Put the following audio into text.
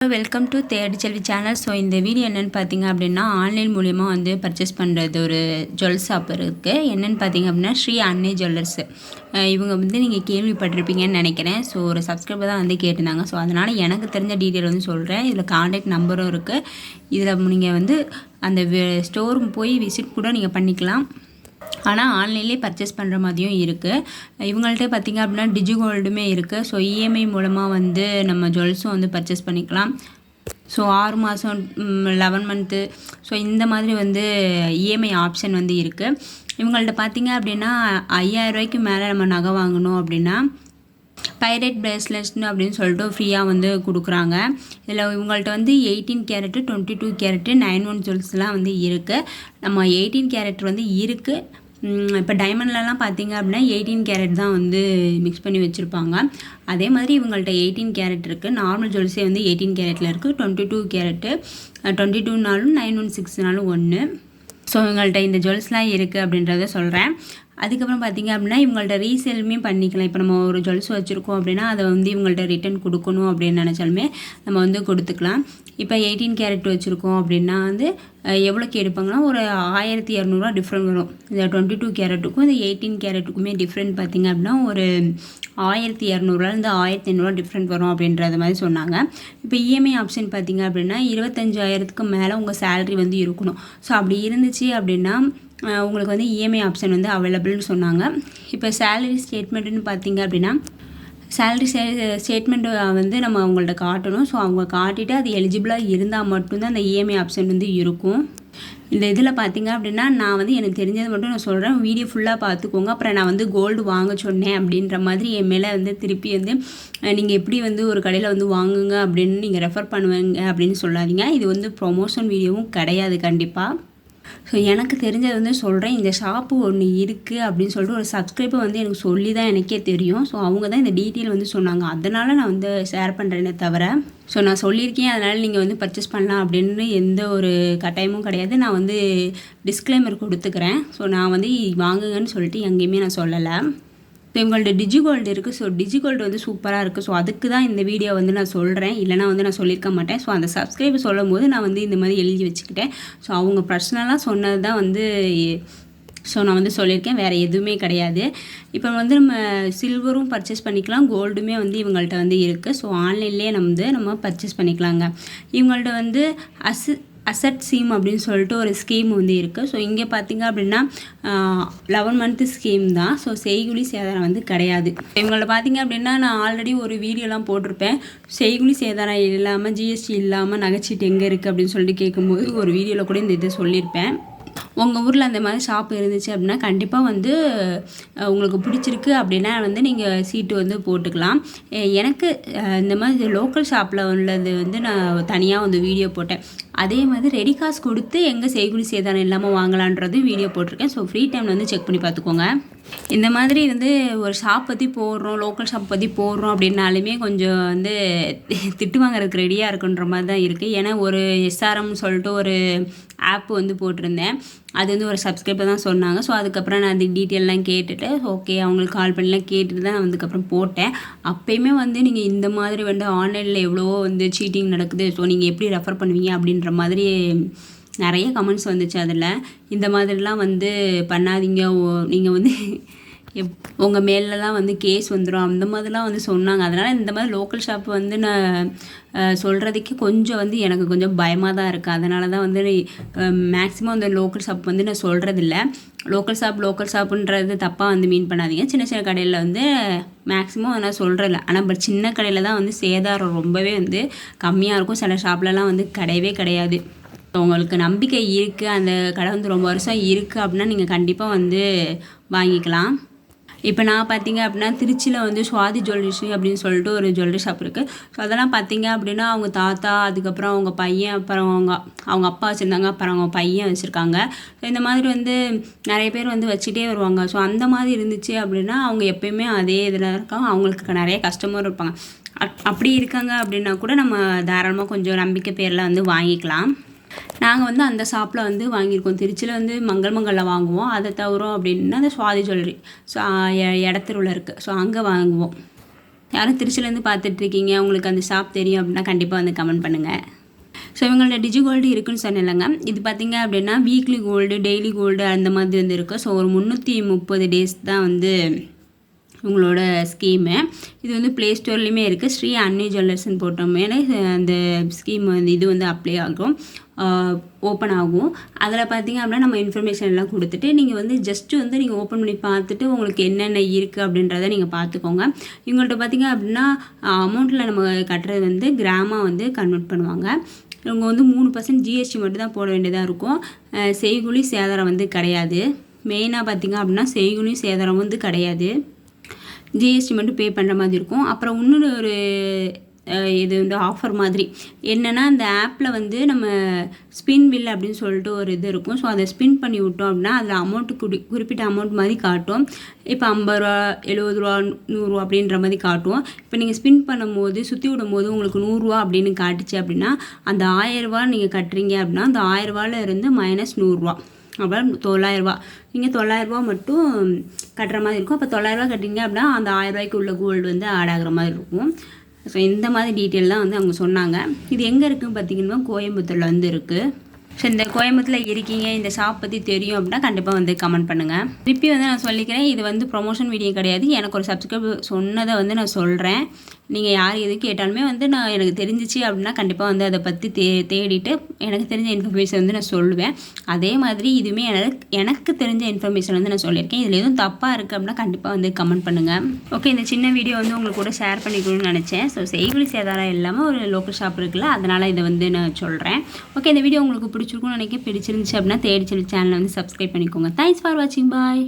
Welcome to தேடி செல்வி channel. So இந்த video என்னென்னு பார்த்தீங்க அப்படின்னா, ஆன்லைன் மூலிமா வந்து பர்ச்சேஸ் பண்ணுறது ஒரு ஜுவல் ஷாப் இருக்குது. என்னென்னு பார்த்தீங்க அப்படின்னா, ஸ்ரீ அன்னை ஜுவல்லர்ஸு. இவங்க வந்து நீங்கள் கேள்விப்பட்டிருப்பீங்கன்னு நினைக்கிறேன். ஸோ ஒரு சப்ஸ்கிரைபர் தான் வந்து கேட்டிருந்தாங்க. ஸோ அதனால் எனக்கு தெரிஞ்ச டீட்டெயில் வந்து சொல்கிறேன். இதில் கான்டாக்ட் நம்பரும் இருக்குது. இதில் நீங்கள் வந்து அந்த ஸ்டோர் போய் விசிட் கூட நீங்கள் பண்ணிக்கலாம். ஆனால் ஆன்லைன்லேயே பர்ச்சேஸ் பண்ணுற மாதிரியும் இருக்குது. இவங்கள்ட்ட பார்த்திங்க அப்படின்னா டிஜிகோல்டுமே இருக்குது. ஸோ இஎம்ஐ மூலமாக வந்து நம்ம ஜுவல்ஸும் வந்து பர்ச்சேஸ் பண்ணிக்கலாம். ஸோ 6 மாதம் 11 மந்த்து ஸோ இந்த மாதிரி வந்து இஎம்ஐ ஆப்ஷன் வந்து இருக்குது. இவங்கள்ட்ட பார்த்திங்க அப்படின்னா 5000 ரூபாய்க்கு மேலே நம்ம நகை வாங்கணும் அப்படின்னா பைரேட் பிரேஸ்லெட்ஸ்னு அப்படின்னு சொல்லிட்டு ஃப்ரீயாக வந்து கொடுக்குறாங்க. இதில் இவங்கள்ட்ட வந்து 18 கேரட்டு 22 கேரட்டு 91 ஜுவல்ஸ்லாம் வந்து இருக்குது. நம்ம 18 கேரட் வந்து இருக்குது. இப்போ டைமண்ட்லலாம் பார்த்திங்க அப்படின்னா 18 கேரட் தான் வந்து மிக்ஸ் பண்ணி வச்சுருப்பாங்க. அதே மாதிரி இவங்கள்ட்ட 18 கேரட் இருக்குது. நார்மல் ஜுவல்ஸே வந்து 18 கேரட்டில் இருக்குது. 22 கேரட்டு 22நாலும் 916நாலும் 1. ஸோ இவங்கள்ட்ட இந்த ஜுவல்ஸ்லாம் இருக்குது அப்படின்றத சொல்கிறேன். அதுக்கப்புறம் பார்த்திங்க அப்படின்னா இவங்கள்ட்ட ரீசேலுமே பண்ணிக்கலாம். இப்போ நம்ம ஒரு ஜுவல்ஸ் வச்சுருக்கோம் அப்படின்னா அதை வந்து இவங்கள்ட்ட ரிட்டன் கொடுக்கணும் அப்படின்னு நினச்சாலுமே நம்ம வந்து கொடுத்துக்கலாம். இப்போ 18 கேரட் வச்சுருக்கோம் அப்படின்னா வந்து எவ்வளோக்கு எடுப்பாங்கன்னா ஒரு 1200 டிஃப்ரெண்ட் வரும். இந்த 22 கேரட்டுக்கும் இந்த 18 கேரட்டுக்குமே டிஃப்ரெண்ட் பார்த்திங்க அப்படின்னா ஒரு 1200 1500 டிஃப்ரெண்ட் வரும் அப்படின்றத மாதிரி சொன்னாங்க. இப்போ இஎம்ஐ ஆப்ஷன் பார்த்திங்க அப்படின்னா 25,000க்கு மேலே உங்கள் சேலரி வந்து இருக்கணும். ஸோ அப்படி இருந்துச்சு அப்படின்னா உங்களுக்கு வந்து இஎம்ஐ ஆப்ஷன் வந்து அவைலபிள்னு சொன்னாங்க. இப்போ சேலரி ஸ்டேட்மெண்ட்டுன்னு பார்த்திங்க அப்படின்னா சேலரி ஸ்டேட்மெண்ட்டு வந்து நம்ம அவங்கள்ட்ட காட்டணும். ஸோ அவங்க காட்டிட்டு அது எலிஜிபிளாக இருந்தால் மட்டும்தான் அந்த இஎம்ஐ ஆப்ஷன் வந்து இருக்கும். இந்த இதில் பார்த்திங்க அப்படின்னா நான் வந்து எனக்கு தெரிஞ்சது மட்டும் நான் சொல்கிறேன். வீடியோ ஃபுல்லாக பார்த்துக்கோங்க. அப்புறம் நான் வந்து கோல்டு வாங்க சொன்னேன் அப்படின்ற மாதிரி என் மேலே வந்து திருப்பி வந்து நீங்கள் எப்படி வந்து ஒரு கடையில் வந்து வாங்குங்க அப்படின்னு நீங்கள் ரெஃபர் பண்ணுவீங்க அப்படின்னு சொல்லாதீங்க. இது வந்து ப்ரொமோஷன் வீடியோவும் கிடையாது கண்டிப்பாக. ஸோ எனக்கு தெரிஞ்சது வந்து சொல்கிறேன். இந்த ஷாப்பு ஒன்று இருக்குது அப்படின்னு சொல்லிட்டு ஒரு சப்ஸ்கிரைபர் வந்து எனக்கு சொல்லி தான் எனக்கே தெரியும். ஸோ அவங்க தான் இந்த டீட்டெயில் வந்து சொன்னாங்க. அதனால் நான் வந்து ஷேர் பண்ணுறேனே தவிர ஸோ நான் சொல்லியிருக்கேன் அதனால் நீங்கள் வந்து பர்ச்சேஸ் பண்ணலாம் அப்படின்னு எந்த ஒரு கட்டாயமும் கிடையாது. நான் வந்து டிஸ்க்ளைமர் கொடுத்துக்கிறேன். ஸோ நான் வந்து வாங்குங்கன்னு சொல்லிட்டு எங்கேயுமே நான் சொல்லலை. ஸோ இவங்கள்ட்ட டிஜிகோல்டு இருக்குது. ஸோ டிஜிகோல்டு வந்து சூப்பராக இருக்குது. ஸோ அதுக்கு தான் இந்த வீடியோ வந்து நான் சொல்கிறேன். இல்லைனா வந்து நான் சொல்லியிருக்க மாட்டேன். ஸோ அந்த சப்ஸ்கிரைபர் சொல்லும் போது நான் வந்து இந்த மாதிரி எழுதி வச்சுக்கிட்டேன். ஸோ அவங்க பர்சனலாக சொன்னது தான் வந்து நான் வந்து சொல்லியிருக்கேன். வேறு எதுவுமே கிடையாது. இப்போ வந்து நம்ம சில்வரும் பர்ச்சேஸ் பண்ணிக்கலாம். கோல்டுமே வந்து இவங்கள்ட்ட வந்து இருக்குது. ஸோ ஆன்லைன்லேயே நம்ம பர்ச்சேஸ் பண்ணிக்கலாங்க. இவங்கள்ட்ட வந்து அசட் ஸ்கீம் அப்படின்னு சொல்லிட்டு ஒரு ஸ்கீம் வந்து இருக்குது. ஸோ இங்கே பார்த்திங்க அப்படின்னா 11 மந்த்து ஸ்கீம் தான். ஸோ செய்குலி சேதாரம் வந்து கிடையாது. இவங்கள்ட்ட பார்த்திங்க அப்படின்னா நான் ஆல்ரெடி ஒரு வீடியோலாம் போட்டிருப்பேன். செய்குலி சேதாரம் இல்லாமல் ஜிஎஸ்டி இல்லாமல் நகைச்சீட்டு எங்கே இருக்குது அப்படின்னு சொல்லிட்டு கேட்கும்போது ஒரு வீடியோவில் கூட இந்த இதை சொல்லியிருப்பேன். உங்கள் ஊரில் அந்த மாதிரி ஷாப் இருந்துச்சு அப்படின்னா கண்டிப்பாக வந்து உங்களுக்கு பிடிச்சிருக்கு அப்படின்னா வந்து நீங்கள் சீட்டு வந்து போட்டுக்கலாம். எனக்கு இந்த மாதிரி லோக்கல் ஷாப்பில் உள்ளது வந்து நான் தனியாக வந்து வீடியோ போட்டேன். அதே மாதிரி ரெடி காசு கொடுத்து எங்கே செய்குலி சேதாரம் இல்லாமல் வாங்கலான்றது வீடியோ போட்டிருக்கேன். ஸோ ஃப்ரீ டைமில் வந்து செக் பண்ணி பார்த்துக்கோங்க. இந்த மாதிரி வந்து ஒரு ஷாப் பற்றி போடுறோம், லோக்கல் ஷாப் பற்றி போடுறோம் அப்படின்னாலுமே கொஞ்சம் வந்து திட்டு வாங்குறதுக்கு ரெடியாக இருக்குன்ற மாதிரி தான் இருக்குது. ஏன்னா ஒரு எஸ்ஆர்எம்னு சொல்லிட்டு ஒரு ஆப் வந்து போட்டிருந்தேன். அது வந்து ஒரு சப்ஸ்கிரைபர் தான் சொன்னாங்க. ஸோ அதுக்கப்புறம் நான் அது டீட்டெயிலெலாம் கேட்டுட்டு ஓகே அவங்களுக்கு கால் பண்ணிலாம் கேட்டுட்டு தான் நான் அதுக்கப்புறம் போட்டேன். அப்போயுமே வந்து நீங்கள் இந்த மாதிரி வந்து ஆன்லைனில் எவ்வளவோ வந்து சீட்டிங் நடக்குது. ஸோ நீங்கள் எப்படி ரெஃபர் பண்ணுவீங்க அப்படின்ற மாதிரி நிறைய கமெண்ட்ஸ் வந்துச்சு. அதில் இந்த மாதிரிலாம் வந்து பண்ணாதீங்க, நீங்கள் வந்து உங்கள் மேலெலாம் வந்து கேஸ் வந்துடும் அந்த மாதிரிலாம் வந்து சொன்னாங்க. அதனால் இந்த மாதிரி லோக்கல் ஷாப் வந்து நான் சொல்கிறதுக்கு கொஞ்சம் வந்து எனக்கு கொஞ்சம் பயமாக தான் இருக்குது. அதனால தான் வந்து மேக்ஸிமம் அந்த லோக்கல் ஷாப் வந்து நான் சொல்கிறதில்ல. லோக்கல் ஷாப்புன்றது தப்பாக வந்து மீன் பண்ணாதீங்க. சின்ன சின்ன கடையில் வந்து மேக்ஸிமம் நான் சொல்கிறதில்ல. ஆனால் சின்ன கடையில் தான் வந்து சேதாரம் ரொம்பவே வந்து கம்மியாக இருக்கும். சில ஷாப்லலாம் வந்து கிடையவே கிடையாது. உங்களுக்கு நம்பிக்கை இருக்குது, அந்த கடை வந்து ரொம்ப வருஷம் இருக்குது அப்படின்னா நீங்கள் கண்டிப்பாக வந்து வாங்கிக்கலாம். இப்போ நான் பார்த்திங்க அப்படின்னா திருச்சியில் வந்து சுவாதி ஜுவல்லரிஸ் அப்படின்னு சொல்லிட்டு ஒரு ஜுவல்லரி ஷாப் இருக்குது. ஸோ அதெல்லாம் பார்த்திங்க அப்படின்னா அவங்க தாத்தா, அதுக்கப்புறம் அவங்க பையன், அப்புறம் அவங்க அப்பா வச்சுருந்தாங்க, அப்புறம் அவங்க பையன் வச்சுருக்காங்க. இந்த மாதிரி வந்து நிறைய பேர் வந்து வச்சுட்டே வருவாங்க. ஸோ அந்த மாதிரி இருந்துச்சு அப்படின்னா அவங்க எப்போயுமே அதே இதில் இருக்காங்க. அவங்களுக்கு நிறைய கஸ்டமர் இருப்பாங்க. அப்படி இருக்காங்க அப்படின்னா கூட நம்ம தாராளமாக கொஞ்சம் நம்பிக்கை பேரில் வந்து வாங்கிக்கலாம். நாங்கள் வந்து அந்த ஷாப்பில் வந்து வாங்கியிருக்கோம். திருச்சியில் வந்து மங்கலில் வாங்குவோம். அதை தவிர அப்படின்னா அந்த சுவாதி ஜுவல்லரி ஸோ இடத்துல இருக்குது. ஸோ அங்கே வாங்குவோம். யாரும் திருச்சிலேருந்து பார்த்துட்ருக்கீங்க, உங்களுக்கு அந்த ஷாப் தெரியும் அப்படின்னா கண்டிப்பாக வந்து கமெண்ட் பண்ணுங்கள். ஸோ இவங்கள்ட்ட டிஜி கோல்டு இருக்குதுன்னு சொன்னேன்லங்க. இது பார்த்திங்க அப்படின்னா வீக்லி கோல்டு, டெய்லி கோல்டு அந்த மாதிரி வந்து இருக்குது. ஸோ ஒரு 330 டேஸ் தான் வந்து உங்களோட ஸ்கீமு. இது வந்து ப்ளே ஸ்டோர்லேயுமே இருக்குது. ஸ்ரீ அன்னை ஜுவல்லர்ஸ்ன்னு போட்டோமே அந்த ஸ்கீம் வந்து இது வந்து அப்ளை ஆகும், ஓப்பன் ஆகும். அதில் பார்த்திங்க அப்படின்னா நம்ம இன்ஃபர்மேஷன் எல்லாம் கொடுத்துட்டு நீங்கள் வந்து ஜஸ்ட்டு வந்து நீங்கள் ஓப்பன் பண்ணி பார்த்துட்டு உங்களுக்கு என்னென்ன இருக்குது அப்படின்றத நீங்கள் பார்த்துக்கோங்க. இவங்கள்ட்ட பார்த்திங்க அப்படின்னா அமௌண்ட்டில் நம்ம கட்டுறது வந்து கிராமாக வந்து கன்வெர்ட் பண்ணுவாங்க. இவங்க வந்து 3% ஜிஎஸ்டி மட்டும் தான் போட வேண்டியதாக இருக்கும். செய்கூலி சேதாரம் வந்து கிடையாது. மெயினாக பார்த்திங்க அப்படின்னா செய்கூலி சேதாரம் வந்து கிடையாது, ஜிஎஸ்டி மட்டும் பே பண்ணுற மாதிரி இருக்கும். அப்புறம் இன்னொரு ஒரு இது வந்து ஆஃபர் மாதிரி என்னென்னா, அந்த ஆப்பில் வந்து நம்ம ஸ்பின் பில் அப்படின்னு சொல்லிட்டு ஒரு இது இருக்கும். ஸோ அதை ஸ்பின் பண்ணி விட்டோம் அப்படின்னா அதில் அமௌண்ட்டு குறிப்பிட்ட அமௌண்ட் மாதிரி காட்டும். இப்போ 50 ரூபா, 70 ரூபா, 100 ரூபா அப்படின்ற மாதிரி காட்டும். இப்போ நீங்கள் ஸ்பின் பண்ணும்போது சுற்றி விடும் போது உங்களுக்கு 100 ரூபா அப்படின்னு காட்டுச்சு அப்படின்னா அந்த 1000 ரூபா நீங்கள் கட்டுறீங்க அப்படின்னா அந்த 1000 ரூபாயில் இருந்து மைனஸ் 100 ரூபா, அப்புறம் 900 ரூபா. நீங்கள் 900 ரூபா மட்டும் கட்டுற மாதிரி இருக்கும். அப்போ 900 ரூபா கட்டுறீங்க அப்படின்னா அந்த 1000 ரூபாய்க்கு உள்ள கோல்டு வந்து ஆட் ஆகிற மாதிரி இருக்கும். ஸோ இந்த மாதிரி டீட்டெயில் தான் வந்து அவங்க சொன்னாங்க. இது எங்கே இருக்குதுன்னு பார்த்தீங்கன்னா கோயம்புத்தூரில் வந்து இருக்குது. ஸோ இந்த கோயம்புத்தூரில் இருக்கீங்க, இந்த ஷாப் பற்றி தெரியும் அப்படின்னா கண்டிப்பாக வந்து கமெண்ட் பண்ணுங்கள். திருப்பி வந்து நான் சொல்லிக்கிறேன், இது வந்து ப்ரொமோஷன் வீடியோ கிடையாது. எனக்கு ஒரு சப்ஸ்கிரைபர் சொன்னதை வந்து நான் சொல்கிறேன். நீங்கள் யார் எது கேட்டாலுமே வந்து நான் எனக்கு தெரிஞ்சிச்சு அப்படின்னா கண்டிப்பாக வந்து அதை பற்றி தேடிட்டு எனக்கு தெரிஞ்ச இன்ஃபர்மேஷன் வந்து நான் சொல்லுவேன். அதே மாதிரி இதுவுமே எனக்கு தெரிஞ்ச இன்ஃபர்மேஷன் வந்து நான் சொல்லியிருக்கேன். இதில் எதுவும் தப்பாக இருக்குது அப்படின்னா கண்டிப்பாக வந்து கமெண்ட் பண்ணுங்கள். ஓகே, இந்த சின்ன வீடியோ வந்து உங்களுக்கு கூட ஷேர் பண்ணிக்கணும்னு நினச்சேன். ஸோ செய்கூலி சேதாரம் இல்லாமல் ஒரு லோக்கல் ஷாப் இருக்குல்ல, அதனால் இதை வந்து நான் சொல்கிறேன். ஓகே, இந்த வீடியோ உங்களுக்கு பிடிச்சிருக்கும்னு நினைக்கிறேன். பிடிச்சிருந்துச்சு அப்படின்னா தேடி சொல்லி சேனலை வந்து சப்ஸ்கிரைப் பண்ணிக்கோங்க. தேங்க்ஸ் ஃபார் வாட்சிங். பாய்.